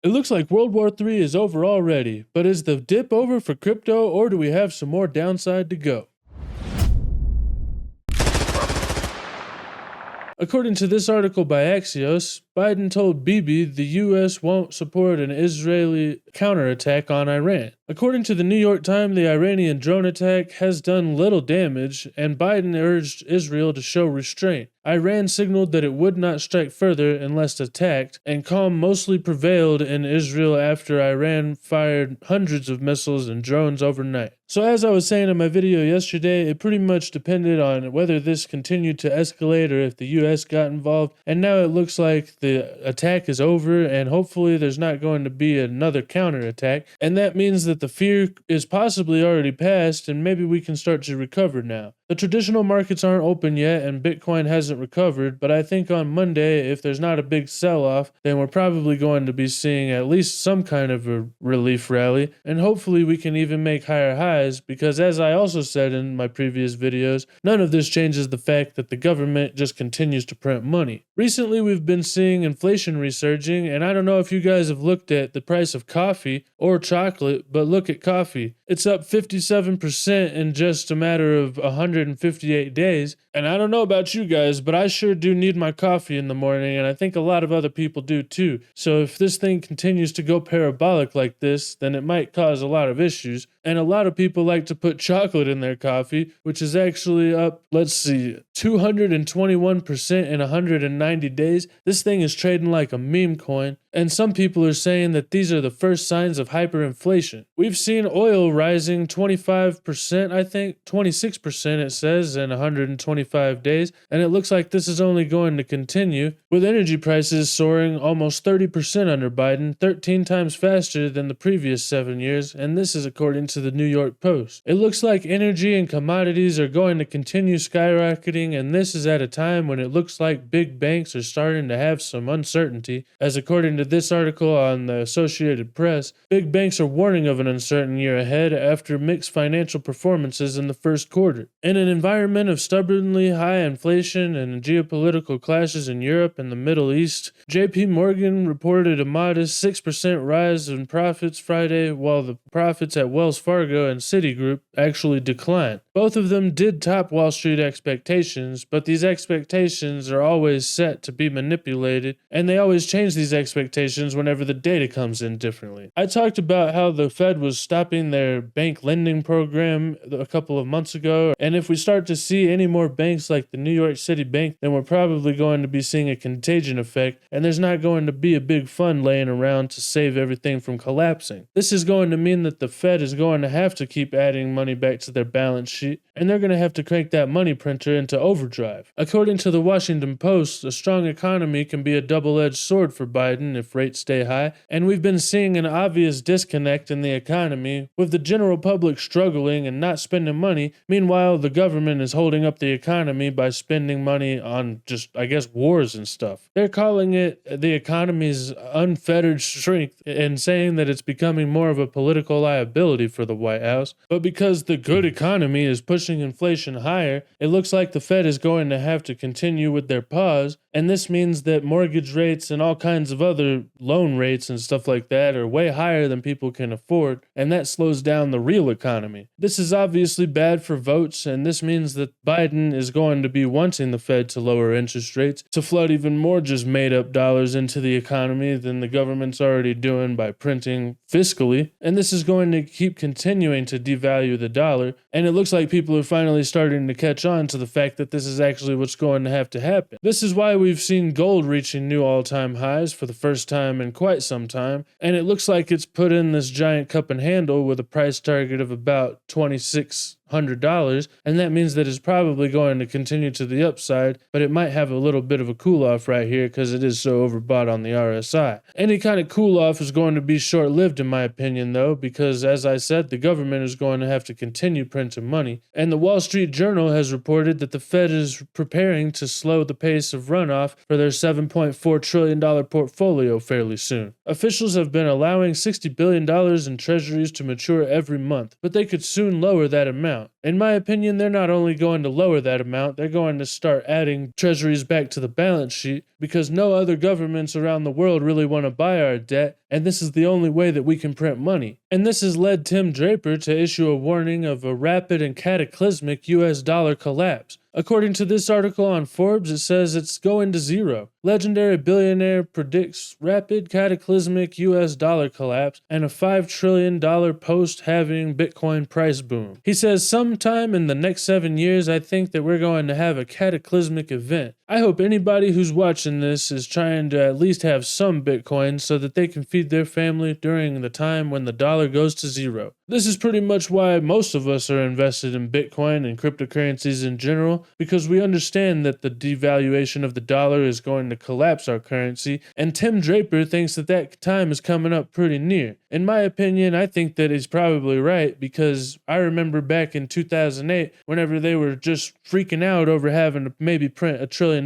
It looks like World War III is over already, but is the dip over for crypto, or do we have some more downside to go? According to this article by Axios, Biden told Bibi the U.S. won't support an Israeli counterattack on Iran. According to the New York Times, the Iranian drone attack has done little damage, and Biden urged Israel to show restraint. Iran signaled that it would not strike further unless attacked, and calm mostly prevailed in Israel after Iran fired hundreds of missiles and drones overnight. So as I was saying in my video yesterday, it pretty much depended on whether this continued to escalate or if the US got involved, and now it looks like the attack is over and hopefully there's not going to be another counterattack, and that means that the fear is possibly already past and maybe we can start to recover now. The traditional markets aren't open yet and Bitcoin hasn't recovered, but I think on Monday, if there's not a big sell-off, then we're probably going to be seeing at least some kind of a relief rally, and hopefully we can even make higher highs, because as I also said in my previous videos, none of this changes the fact that the government just continues to print money. Recently we've been seeing inflation resurging, and I don't know if you guys have looked at the price of coffee or chocolate, but look at coffee. It's up 57% in just a matter of 158 days, and I don't know about you guys, but I sure do need my coffee in the morning, and I think a lot of other people do too. So if this thing continues to go parabolic like this, then it might cause a lot of issues, and a lot of people like to put chocolate in their coffee, which is actually up, 221% in 190 days. This thing is trading like a meme coin, and some people are saying that these are the first signs of hyperinflation. We've seen oil rising 25%, I think, 26% it says, in 125 days, and it looks like this is only going to continue, with energy prices soaring almost 30% under Biden, 13 times faster than the previous 7 years, and this is according to the New York Post. It looks like energy and commodities are going to continue skyrocketing, and this is at a time when it looks like big banks are starting to have some uncertainty, as according to this article on the Associated Press, big banks are warning of an uncertain year ahead after mixed financial performances in the first quarter. In an environment of stubbornly high inflation and geopolitical clashes in Europe and the Middle East, JP Morgan reported a modest 6% rise in profits Friday, while the profits at Wells Fargo and Citigroup actually declined. Both of them did top Wall Street expectations, but these expectations are always set to be manipulated, and they always change these expectations whenever the data comes in differently. I talked about how the Fed was stopping their bank lending program a couple of months ago, and if we start to see any more banks like the New York City Bank, then we're probably going to be seeing a contagion effect, and there's not going to be a big fund laying around to save everything from collapsing. This is going to mean that the Fed is going to have to keep adding money back to their balance sheet, and they're going to have to crank that money printer into overdrive. According to the Washington Post, a strong economy can be a double-edged sword for Biden if rates stay high, and we've been seeing an obvious disconnect in the economy, with the general public struggling and not spending money. Meanwhile, the government is holding up the economy by spending money on just, wars and stuff. They're calling it the economy's unfettered strength and saying that it's becoming more of a political liability for the White House. But because the good economy is pushing inflation higher, it looks like the Fed is going to have to continue with their pause, and this means that mortgage rates and all kinds of other loan rates and stuff like that are way higher than people can afford, and that slows down the real economy. This is obviously bad for votes, and this means that Biden is going to be wanting the Fed to lower interest rates to flood even more just made-up dollars into the economy than the government's already doing by printing fiscally, and this is going to keep continuing to devalue the dollar, and it looks like people are finally starting to catch on to the fact that this is actually what's going to have to happen. This is why we've seen gold reaching new all-time highs for the first time in quite some time, and it looks like it's put in this giant cup and handle with a price target of about $2,600, and that means that it's probably going to continue to the upside, but it might have a little bit of a cool-off right here because it is so overbought on the RSI. Any kind of cool-off is going to be short-lived in my opinion though, because as I said, the government is going to have to continue printing money, and the Wall Street Journal has reported that the Fed is preparing to slow the pace of runoff for their $7.4 trillion portfolio fairly soon. Officials have been allowing $60 billion in treasuries to mature every month, but they could soon lower that amount. amount. In my opinion, they're not only going to lower that amount, they're going to start adding treasuries back to the balance sheet because no other governments around the world really want to buy our debt, and this is the only way that we can print money. And this has led Tim Draper to issue a warning of a rapid and cataclysmic US dollar collapse. According to this article on Forbes, it says it's going to zero. Legendary billionaire predicts rapid cataclysmic US dollar collapse and a $5 trillion post-halving Bitcoin price boom. He says sometime in the next 7 years, I think that we're going to have a cataclysmic event. I hope anybody who's watching this is trying to at least have some Bitcoin so that they can feed their family during the time when the dollar goes to zero. This is pretty much why most of us are invested in Bitcoin and cryptocurrencies in general, because we understand that the devaluation of the dollar is going to collapse our currency, and Tim Draper thinks that that time is coming up pretty near. In my opinion, I think that he's probably right, because I remember back in 2008, whenever they were just freaking out over having to maybe print $1 trillion,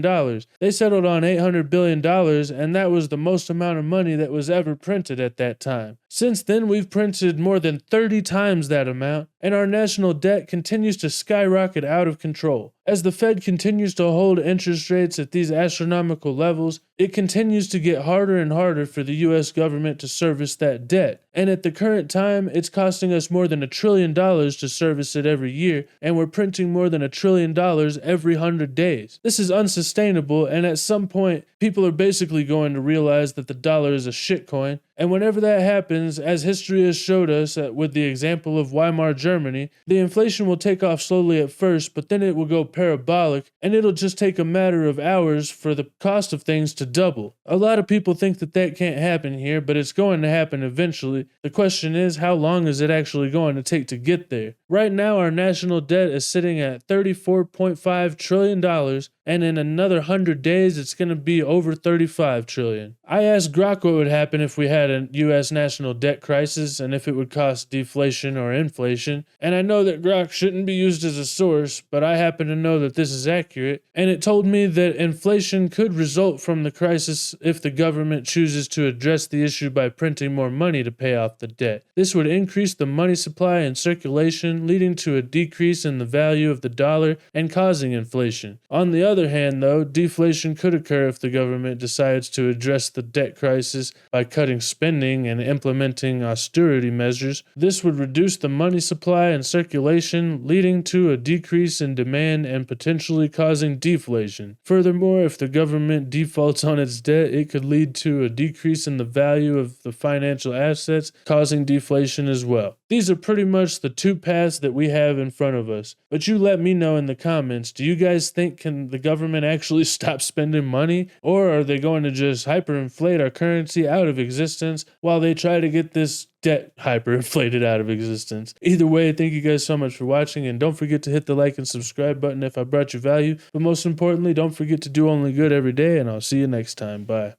they settled on $800 billion, and that was the most amount of money that was ever printed at that time. Since then, we've printed more than 30 times that amount, and our national debt continues to skyrocket out of control. As the Fed continues to hold interest rates at these astronomical levels, it continues to get harder and harder for the US government to service that debt. And at the current time, it's costing us more than $1 trillion to service it every year, and we're printing more than $1 trillion every 100 days. This is unsustainable, and at some point, people are basically going to realize that the dollar is a shitcoin. And whenever that happens, as history has showed us with the example of Weimar Germany, the inflation will take off slowly at first, but then it will go parabolic, and it'll just take a matter of hours for the cost of things to double. A lot of people think that that can't happen here, but it's going to happen eventually. The question is, how long is it actually going to take to get there? Right now, our national debt is sitting at $34.5 trillion, and in another 100 days, it's going to be over $35 trillion. I asked Grok what would happen if we had a U.S. national debt crisis and if it would cause deflation or inflation, and I know that Grok shouldn't be used as a source, but I happen to know that this is accurate, and it told me that inflation could result from the crisis if the government chooses to address the issue by printing more money to pay off the debt. This would increase the money supply and circulation, leading to a decrease in the value of the dollar and causing inflation. On the other hand, though, deflation could occur if the government decides to address the debt crisis by cutting spending and implementing austerity measures. This would reduce the money supply and circulation, leading to a decrease in demand and potentially causing deflation. Furthermore, if the government defaults on its debt, it could lead to a decrease in the value of the financial assets, causing deflation as well. These are pretty much the two paths that we have in front of us. But you let me know in the comments, do you guys think can the government actually stop spending money? Or are they going to just hyperinflate our currency out of existence while they try to get this debt hyperinflated out of existence? Either way, thank you guys so much for watching, and don't forget to hit the like and subscribe button if I brought you value. But most importantly, don't forget to do only good every day, and I'll see you next time. Bye.